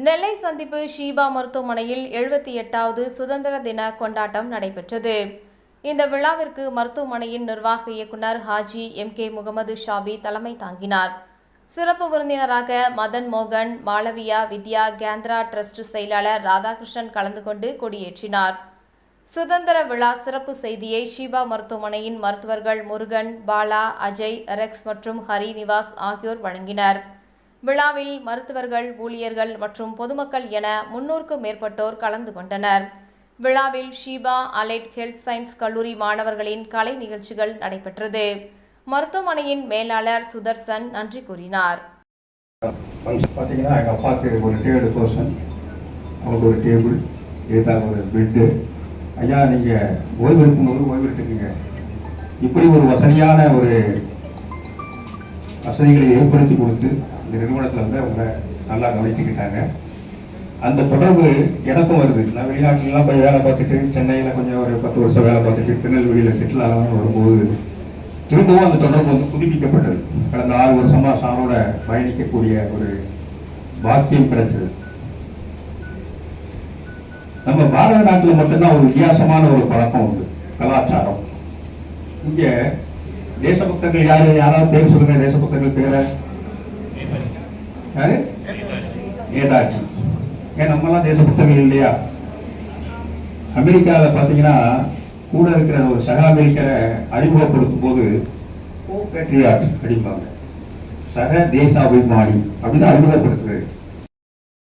நெல்லை சந்திப்பு ஷீபா மருத்துவமனையில் 78வது சுதந்திர தின கொண்டாட்டம் நடைபெற்றது. இந்த விழாவிற்கு மருத்துவமனையின் நிர்வாக இயக்குநர் ஹாஜி MK முகமது ஷாபி தலைமை தாங்கினார். சிறப்பு விருந்தினராக மதன் மோகன், மாளவியா வித்யா கேந்திரா டிரஸ்ட் செயலாளர் ராதாகிருஷ்ணன் கலந்து கொண்டு கொடியேற்றினார். சுதந்திர விழா சிறப்பு செய்தியை ஷீபா மருத்துவமனையின் மருத்துவர்கள் முருகன், பாலா, அஜய், ரெக்ஸ் மற்றும் ஹரி நிவாஸ் ஆகியோர் வழங்கினர். விழாவில் மருத்துவர்கள், ஊழியர்கள் மற்றும் பொதுமக்கள் என 300க்கும் மேற்பட்டோர் கலந்து கொண்டனர். விழாவில் ஷீபா அலைட் ஹெல்த் சயின்ஸ் கல்லூரி மாணவர்களின் கலை நிகழ்ச்சிகள் நடைபெற்றது. மருத்துவமனையின் மேலாளர் சுதர்சன் நன்றி கூறினார். பார்த்தீங்கன்னா எங்கள் அப்பாவுக்கு ஒரு தேர்டு பர்சன், அவங்களுக்கு ஒரு டேபிள், இதுதான் ஒரு பெட்டு. ஐயா நீங்கள் ஓய்வு இருக்கும்போது ஓய்வு எடுத்துக்கீங்க. இப்படி ஒரு வசதியான ஒரு வசதிகளை ஏற்படுத்தி கொடுத்து இந்த நிறுவனத்தில் வந்து அவங்க நல்லா கவனிச்சுக்கிட்டாங்க. அந்த தொடர்பு எனக்கும் வருது. நான் வெளிநாட்டிலலாம் போய் வேலை பார்த்துட்டு, சென்னையில் கொஞ்சம் ஒரு 10 வருஷம் வேலை பார்த்துட்டு திருநெல்வேலியில் செட்டில் ஆகணும்னு வரும்போது திரும்பவும் அந்த தொடர்பு வந்து புதுப்பிக்கப்பட்டது. கடந்த 6 வருஷமாக சாரோட பயணிக்கக்கூடிய ஒரு பாக்கியம் கிடைச்சது. நம்ம பாரத நாட்டில் மட்டும்தான் ஒரு வித்தியாசமான ஒரு பழக்கம் உண்டு, கலாச்சாரம். இங்கே தேசபக்தர்கள் யாராவது பேர் சொல்லுங்க. தேசபக்தர்கள் பேரை யாரு? நேதாஜி. ஏன் நம்மலாம் தேசபக்தர்கள் இல்லையா? அமெரிக்காவில் பார்த்தீங்கன்னா கூட இருக்கிற ஒரு சக அமெரிக்கரை அறிமுகப்படுத்தும் போது பேட்ரியாட் அப்படிம்பாங்க, சக தேசாபிமானி அப்படின்னு அறிமுகப்படுத்துறது.